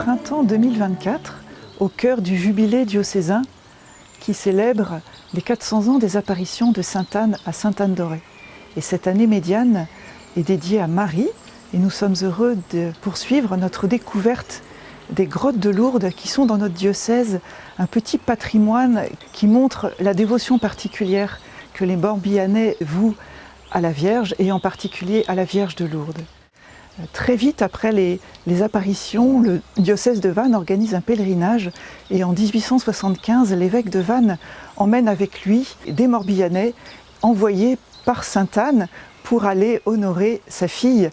printemps 2024, au cœur du jubilé diocésain qui célèbre les 400 ans des apparitions de Sainte-Anne à Sainte-Anne-d'Auray. Et cette année médiane est dédiée à Marie et nous sommes heureux de poursuivre notre découverte des grottes de Lourdes qui sont dans notre diocèse un petit patrimoine qui montre la dévotion particulière que les Morbihanais vouent à la Vierge et en particulier à la Vierge de Lourdes. Très vite après les apparitions, le diocèse de Vannes organise un pèlerinage et en 1875, l'évêque de Vannes emmène avec lui des Morbihanais envoyés par Sainte-Anne pour aller honorer sa fille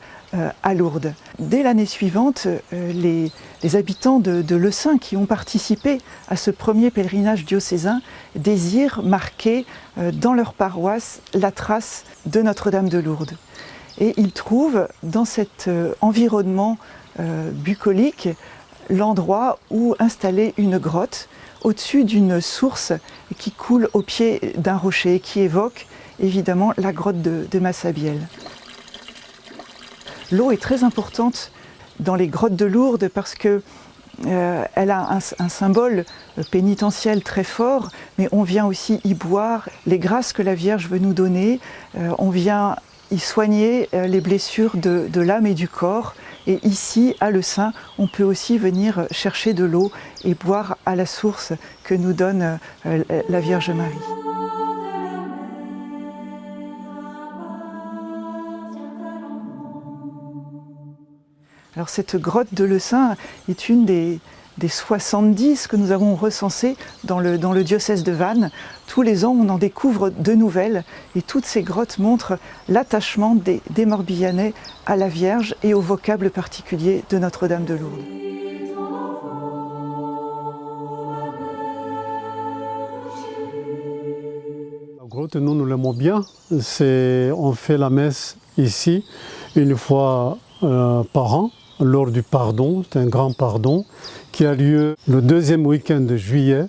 à Lourdes. Dès l'année suivante, les habitants de Lessin qui ont participé à ce premier pèlerinage diocésain désirent marquer dans leur paroisse la trace de Notre-Dame de Lourdes. Et ils trouvent dans cet environnement bucolique l'endroit où installer une grotte au-dessus d'une source qui coule au pied d'un rocher, qui évoque évidemment la grotte de Massabielle. L'eau est très importante dans les grottes de Lourdes parce que elle a un symbole pénitentiel très fort, mais on vient aussi y boire les grâces que la Vierge veut nous donner, on vient y soigner les blessures de l'âme et du corps. Et ici, à Lessin, on peut aussi venir chercher de l'eau et boire à la source que nous donne la Vierge Marie. Alors cette grotte de Lessin est une des 70 que nous avons recensées dans le diocèse de Vannes. Tous les ans, on en découvre de nouvelles et toutes ces grottes montrent l'attachement des Morbihanais à la Vierge et au vocable particulier de Notre-Dame de Lourdes. La grotte, nous l'aimons bien. On fait la messe ici une fois par an, lors du pardon, c'est un grand pardon, qui a lieu le deuxième week-end de juillet.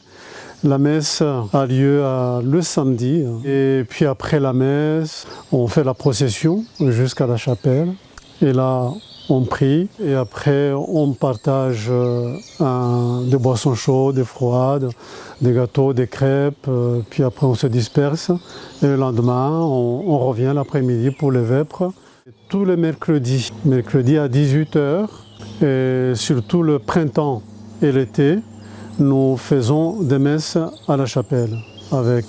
La messe a lieu le samedi. Et puis après la messe, on fait la procession jusqu'à la chapelle. Et là, on prie. Et après, on partage des boissons chaudes, des froides, des gâteaux, des crêpes. Puis après, on se disperse. Et le lendemain, on revient l'après-midi pour les vêpres. Tous les mercredis à 18 h, et surtout le printemps et l'été, nous faisons des messes à la chapelle avec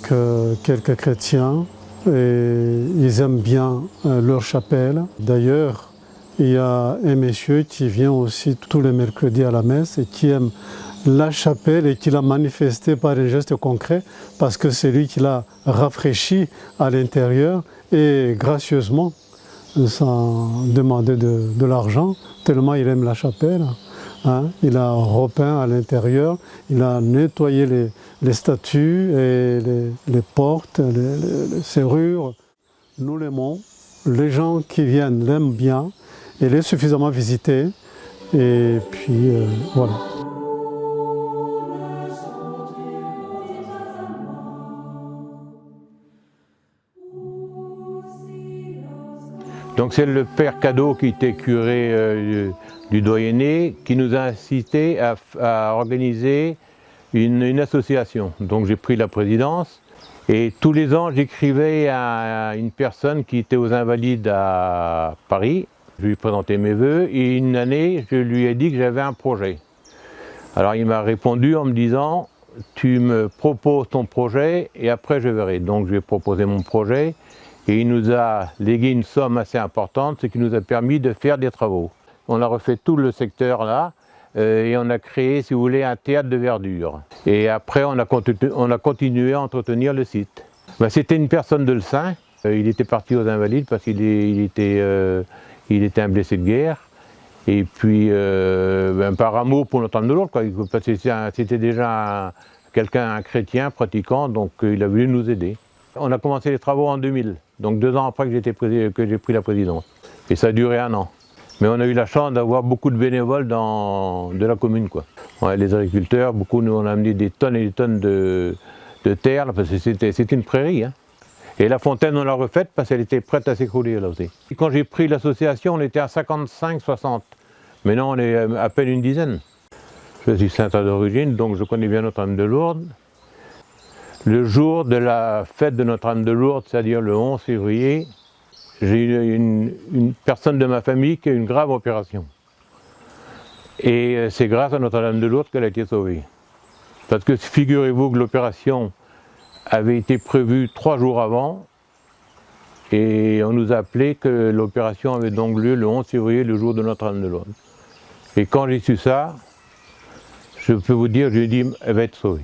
quelques chrétiens et ils aiment bien leur chapelle. D'ailleurs, il y a un monsieur qui vient aussi tous les mercredis à la messe et qui aime la chapelle et qui l'a manifesté par un geste concret parce que c'est lui qui l'a rafraîchi à l'intérieur et gracieusement sans demander de l'argent, tellement il aime la chapelle. Hein. Il a repeint à l'intérieur, il a nettoyé les statues et les portes, les serrures. Nous l'aimons, les gens qui viennent l'aiment bien, elle est suffisamment visitée et puis voilà. Donc c'est le père Cadeau qui était curé du doyenné qui nous a incité à organiser une association. Donc j'ai pris la présidence et tous les ans j'écrivais à une personne qui était aux Invalides à Paris. Je lui présentais mes vœux et une année je lui ai dit que j'avais un projet. Alors il m'a répondu en me disant « tu me proposes ton projet et après je verrai ». Donc je lui ai proposé mon projet. Et il nous a légué une somme assez importante, ce qui nous a permis de faire des travaux. On a refait tout le secteur là, et on a créé, si vous voulez, un théâtre de verdure. Et après, on a continué à entretenir le site. C'était une personne de Lessin. Il était parti aux Invalides parce qu'il était un blessé de guerre. Et puis, par amour pour notre Dame de Lourdes, parce que c'était déjà un chrétien pratiquant, donc il a voulu nous aider. On a commencé les travaux en 2000, donc 2 ans après que j'ai pris la présidence. Et ça a duré 1 an. Mais on a eu la chance d'avoir beaucoup de bénévoles de la commune, quoi. Ouais, les agriculteurs, beaucoup nous ont amené des tonnes et des tonnes de terre, parce que c'était une prairie. Hein. Et la fontaine, on l'a refaite parce qu'elle était prête à s'écrouler là aussi. Et quand j'ai pris l'association, on était à 55-60. Maintenant, on est à peine une dizaine. Je suis saintois d'origine, donc je connais bien Notre-Dame de Lourdes. Le jour de la fête de Notre-Dame de Lourdes, c'est-à-dire le 11 février, j'ai eu une personne de ma famille qui a eu une grave opération. Et c'est grâce à Notre-Dame de Lourdes qu'elle a été sauvée. Parce que figurez-vous que l'opération avait été prévue 3 jours avant, et on nous a appelé que l'opération avait donc lieu le 11 février, le jour de Notre-Dame de Lourdes. Et quand j'ai su ça, je peux vous dire, je lui ai dit, elle va être sauvée.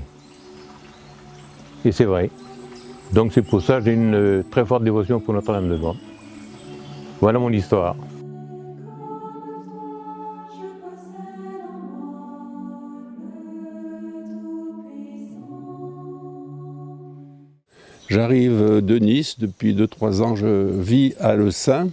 Et c'est vrai. Donc c'est pour ça que j'ai une très forte dévotion pour Notre-Dame de Lourdes. Voilà mon histoire. J'arrive de Nice, depuis 2-3 ans je vis à Le Saint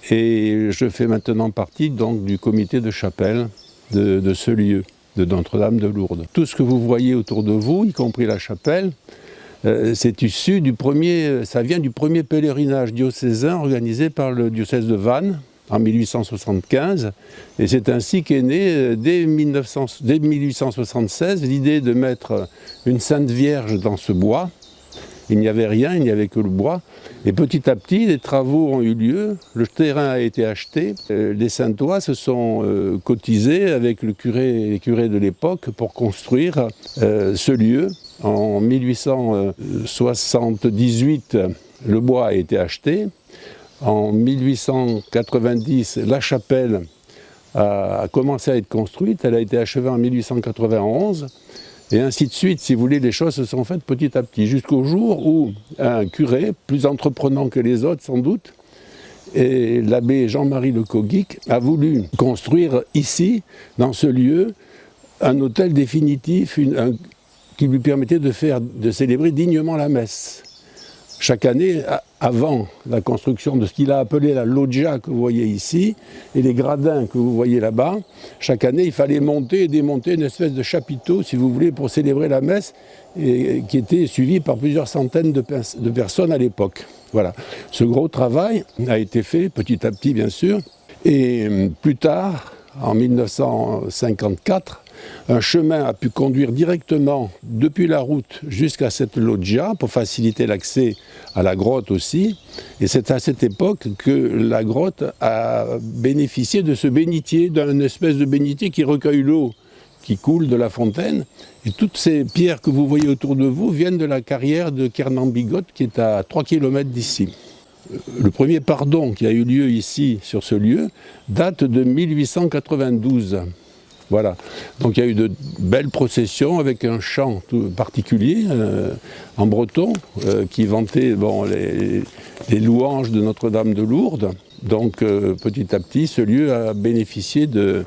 et je fais maintenant partie donc, du comité de chapelle de ce lieu, de Notre-Dame de Lourdes. Tout ce que vous voyez autour de vous, y compris la chapelle, c'est issu ça vient du premier pèlerinage diocésain organisé par le diocèse de Vannes en 1875 et c'est ainsi qu'est née dès 1876 l'idée de mettre une Sainte Vierge dans ce bois. Il n'y avait rien, il n'y avait que le bois. Et petit à petit, les travaux ont eu lieu, le terrain a été acheté. Les Saintois se sont cotisés avec les curés de l'époque pour construire ce lieu. En 1878, le bois a été acheté. En 1890, la chapelle a commencé à être construite. Elle a été achevée en 1891. Et ainsi de suite, si vous voulez, les choses se sont faites petit à petit, jusqu'au jour où un curé, plus entreprenant que les autres sans doute, et l'abbé Jean-Marie Le Coguic, a voulu construire ici, dans ce lieu, un autel définitif qui lui permettait de célébrer dignement la messe. Chaque année, avant la construction de ce qu'il a appelé la loggia que vous voyez ici, et les gradins que vous voyez là-bas, chaque année il fallait monter et démonter une espèce de chapiteau, si vous voulez, pour célébrer la messe, et qui était suivi par plusieurs centaines de personnes à l'époque. Voilà. Ce gros travail a été fait petit à petit, bien sûr, et plus tard, en 1954, un chemin a pu conduire directement depuis la route jusqu'à cette loggia pour faciliter l'accès à la grotte aussi. Et c'est à cette époque que la grotte a bénéficié de ce bénitier, d'une espèce de bénitier qui recueille l'eau qui coule de la fontaine. Et toutes ces pierres que vous voyez autour de vous viennent de la carrière de Kernan-Bigote qui est à 3 km d'ici. Le premier pardon qui a eu lieu ici, sur ce lieu, date de 1892. Voilà. Donc il y a eu de belles processions avec un chant tout particulier en breton qui vantait les louanges de Notre-Dame de Lourdes. Donc petit à petit, ce lieu a bénéficié de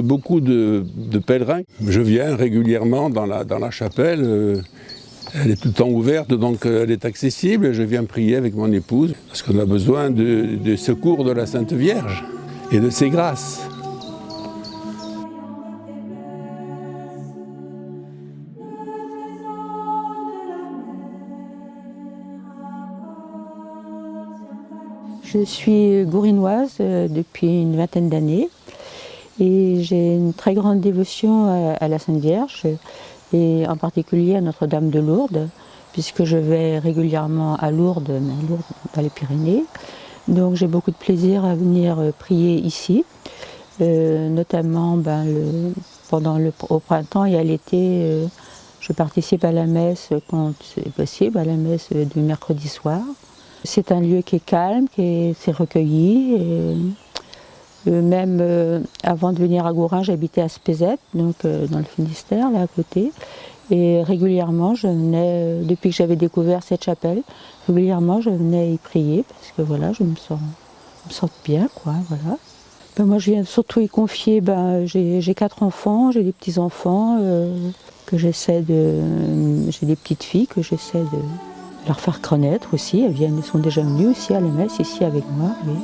beaucoup de pèlerins. Je viens régulièrement dans la chapelle. Elle est tout le temps ouverte, donc elle est accessible. Je viens prier avec mon épouse parce qu'on a besoin des secours de la Sainte Vierge et de ses grâces. Je suis gourinoise depuis une vingtaine d'années et j'ai une très grande dévotion à la Sainte Vierge et en particulier à Notre-Dame de Lourdes, puisque je vais régulièrement à Lourdes dans les Pyrénées. Donc j'ai beaucoup de plaisir à venir prier ici, notamment au printemps et à l'été. Je participe à la messe quand c'est possible, à la messe du mercredi soir. C'est un lieu qui est calme, c'est recueilli. Et même avant de venir à Gourin, j'habitais à Spézet, donc dans le Finistère, là à côté. Et régulièrement, je venais, depuis que j'avais découvert cette chapelle, régulièrement je venais y prier parce que voilà, je me sens bien, quoi, voilà. Moi, je viens surtout y confier. J'ai 4 enfants, j'ai des petits enfants j'ai des petites filles que j'essaie de leur faire connaître aussi. Elles sont déjà venues aussi à la messe ici avec moi. Oui.